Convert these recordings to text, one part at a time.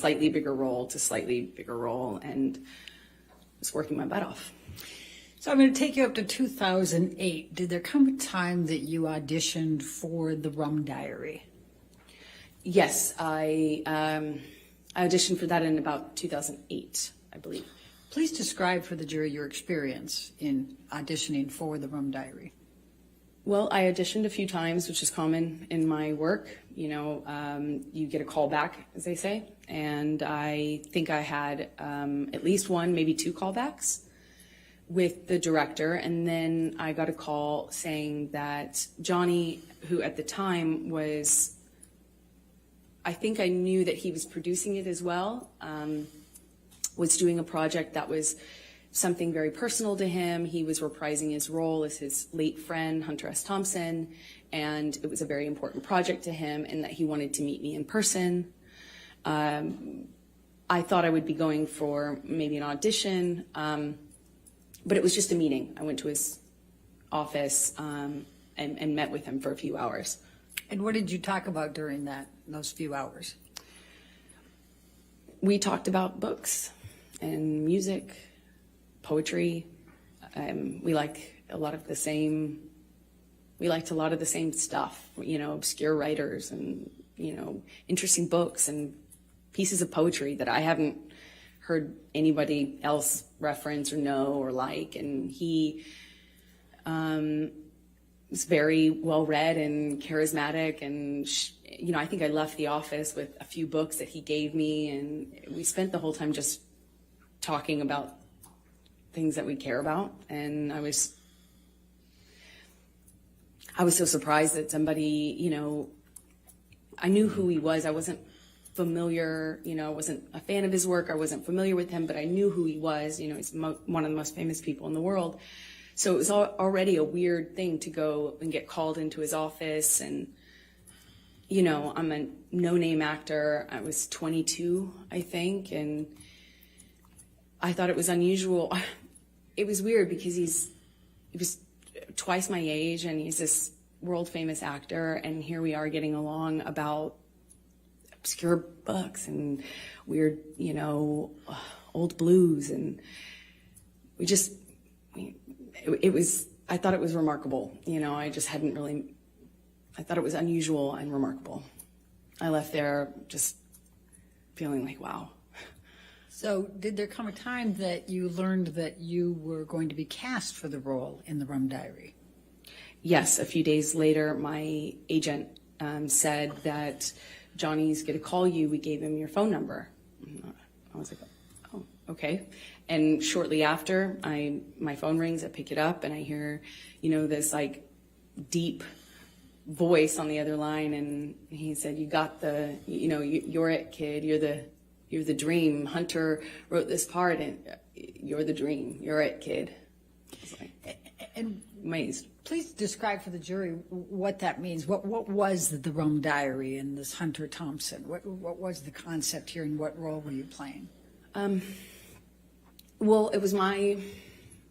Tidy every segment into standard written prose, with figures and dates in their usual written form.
slightly bigger role to slightly bigger role, and was working my butt off. So I'm going to take you up to 2008. Did there come a time that you auditioned for The Rum Diary? Yes, I auditioned for that in about 2008, I believe. Please describe for the jury your experience in auditioning for The Rum Diary. Well, I auditioned a few times, which is common in my work. You know, you get a call back, as they say, and I think I had at least one, maybe two callbacks with the director, and then I got a call saying that Johnny, who at the time was, I think I knew that he was producing it as well, was doing a project that was something very personal to him. He was reprising his role as his late friend, Hunter S. Thompson, and it was a very important project to him, and that he wanted to meet me in person. I thought I would be going for maybe an audition, but it was just a meeting. I went to his office and met with him for a few hours. And what did you talk about during those few hours? We talked about books and music, poetry. We liked a lot of the same stuff, you know, obscure writers and, you know, interesting books and pieces of poetry that I haven't heard anybody else reference or know or like. And he was very well read and charismatic, and you know, I think I left the office with a few books that he gave me, and we spent the whole time just talking about things that we care about. And I was so surprised that somebody, you know, I knew who he was. I wasn't familiar, you know, I wasn't a fan of his work. I wasn't familiar with him, but I knew who he was. You know, he's one of the most famous people in the world. So it was already a weird thing to go and get called into his office. And, you know, I'm a no-name actor. I was 22, I think, and I thought it was unusual. It was weird because he was twice my age, and he's this world-famous actor, and here we are getting along about obscure books and weird, you know, old blues, and I thought it was remarkable. You know, I thought it was unusual and remarkable. I left there just feeling like, wow. So did there come a time that you learned that you were going to be cast for the role in The Rum Diary? Yes, a few days later, my agent said that Johnny's going to call you. We gave him your phone number. I was like, oh, okay. And shortly after, my phone rings, I pick it up, and I hear, you know, this like deep voice on the other line, and he said, "You got you're it, kid. You're the dream. Hunter wrote this part, and you're the dream. You're it, kid." I was like, and amazed. Please describe for the jury what that means. What was the Rum Diary and this Hunter Thompson? What was the concept here, and what role were you playing? Well, it was my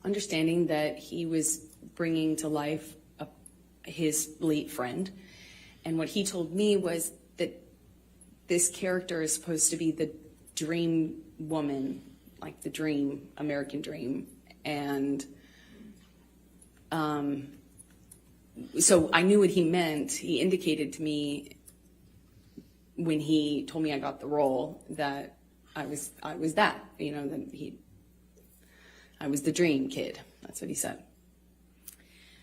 understanding that he was bringing to life his late friend, and what he told me was that this character is supposed to be the dream woman, like the dream, American dream, and so I knew what he meant. He indicated to me when he told me I got the role that I was that, you know, that I was the dream kid. That's what he said.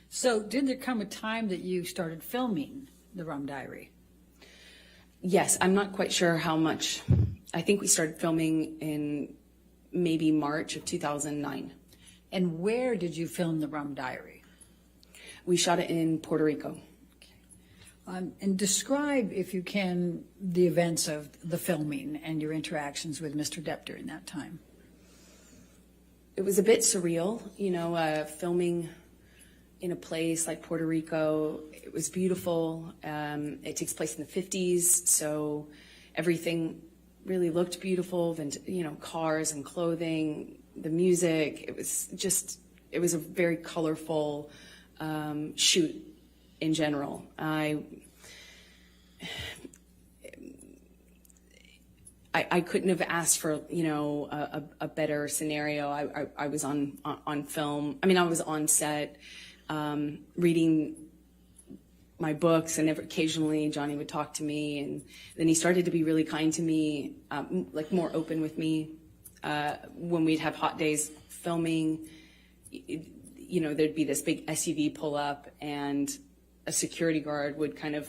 So did there come a time that you started filming The Rum Diary? Yes, I'm not quite sure how much. I think we started filming in maybe March of 2009. And where did you film The Rum Diary? We shot it in Puerto Rico. Okay. And describe, if you can, the events of the filming and your interactions with Mr. Depp during that time. It was a bit surreal, you know, filming in a place like Puerto Rico. It was beautiful. It takes place in the 50s, so everything really looked beautiful, you know, cars and clothing, the music. It was a very colorful shoot in I I couldn't have asked for, a better scenario. I was on film. I mean, I was on set, reading my books, and occasionally Johnny would talk to me, and then he started to be really kind to me, like more open with me. When we'd have hot days filming, there'd be this big SUV pull up, and a security guard would kind of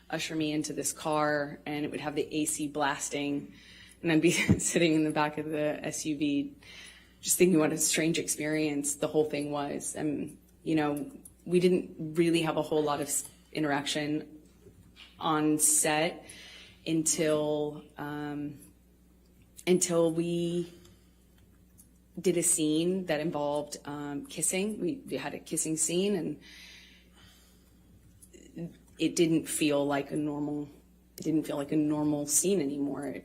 usher me into this car, and it would have the AC blasting, and I'd be sitting in the back of the SUV just thinking what a strange experience the whole thing was. And, we didn't really have a whole lot of interaction on set until we did a scene that involved kissing. We had a kissing scene, and it didn't feel like a normal scene anymore.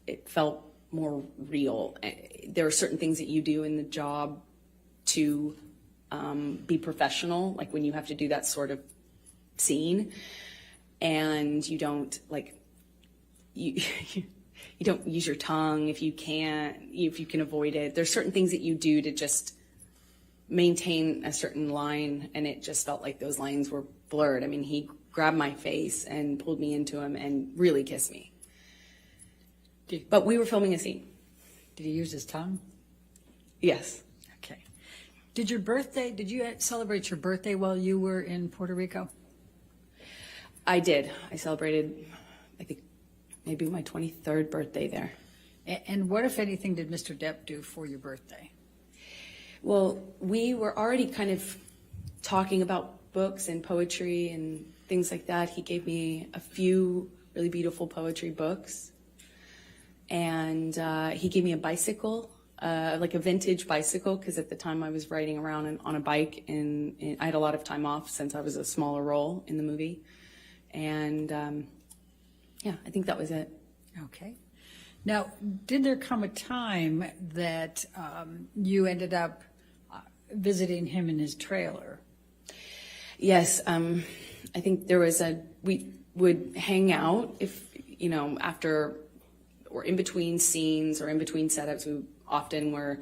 It felt more real. There are certain things that you do in the job to be professional, like when you have to do that sort of scene, and you don't you don't use your tongue if you can avoid it. There's certain things that you do to just maintain a certain line, and it just felt like those lines were blurred. I mean, he grabbed my face and pulled me into him and really kissed me. But we were filming a scene. Did he use his tongue? Yes. Okay. Did you celebrate your birthday while you were in Puerto Rico? I did. I celebrated, I think, maybe my 23rd birthday there. And what, if anything, did Mr. Depp do for your birthday? Well, we were already kind of talking about books and poetry and things like that. He gave me a few really beautiful poetry books. And he gave me a bicycle, like a vintage bicycle, because at the time I was riding around on a bike, and I had a lot of time off since I was a smaller role in the movie. And I think that was it. Okay. Now, did there come a time that you ended up visiting him in his trailer? Yes. I think we would hang out if, after or in between scenes or in between setups. We often were,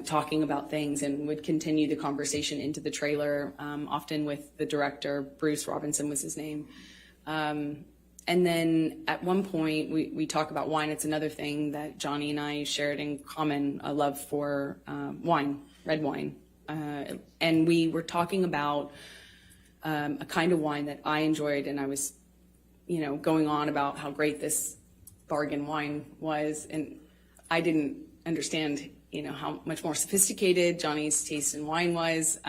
talking about things, and would continue the conversation into the trailer, often with the director. Bruce Robinson was his name. And then at one point we talk about wine. It's another thing that Johnny and I shared in common, a love for wine, red wine. And we were talking about a kind of wine that I enjoyed, and I was, going on about how great this bargain wine was, and I didn't understand, how much more sophisticated Johnny's taste in wine was.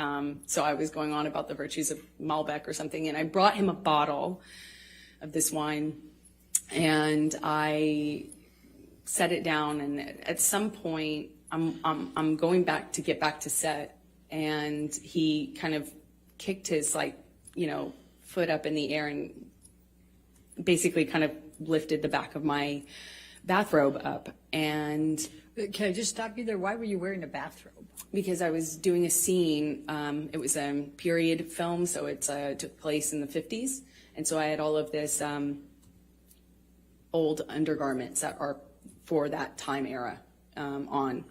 So I was going on about the virtues of Malbec or something, and I brought him a bottle of this wine, and I set it down. And at some point, I'm going back to get back to set, and he kind of kicked his foot up in the air and basically kind of lifted the back of my bathrobe up. And can I just stop you there? Why were you wearing a bathrobe? Because I was doing a scene. It was a period film, so it took place in the 50s. And so I had all of this old undergarments that are for that time era on.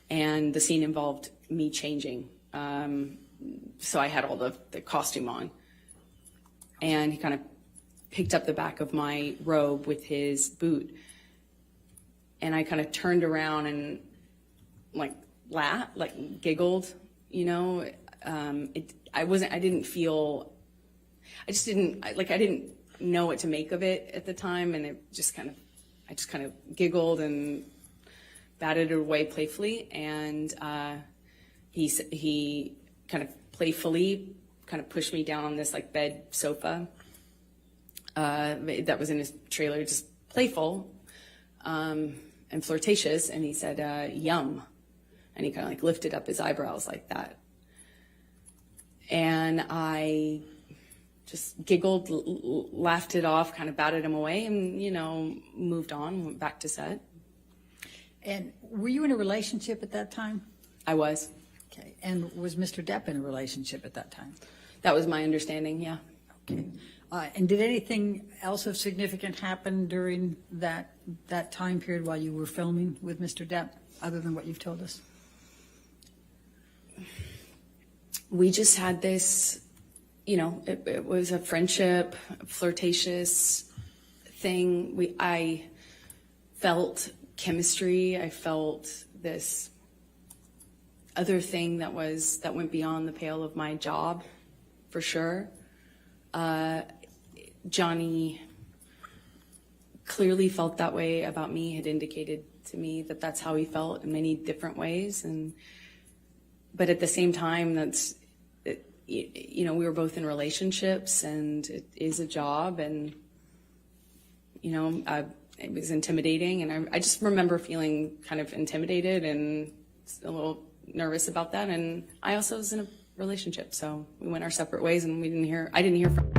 And the scene involved me changing. So I had all the costume on. And he kind of picked up the back of my robe with his boot. And I kind of turned around and laughed, giggled, I didn't know what to make of it at the time. And I just kind of giggled and batted it away playfully. And he kind of playfully kind of pushed me down on this bed sofa that was in his trailer, just playful and flirtatious, and he said, yum. And he kind of lifted up his eyebrows like that. And I just giggled, laughed it off, kind of batted him away, and, moved on, went back to set. And were you in a relationship at that time? I was. Okay. And was Mr. Depp in a relationship at that time? That was my understanding, yeah. Okay. And did anything else of significant happen during that time period while you were filming with Mr. Depp, other than what you've told us? We just had this, it was a friendship, flirtatious thing. I felt chemistry. I felt this other thing that went beyond the pale of my job, for sure. Johnny clearly felt that way about me, had indicated to me that that's how he felt in many different ways. But at the same time, we were both in relationships, and it is a job, and, it was intimidating. And I just remember feeling kind of intimidated and a little nervous about that. And I also was in a relationship, so we went our separate ways, and I didn't hear from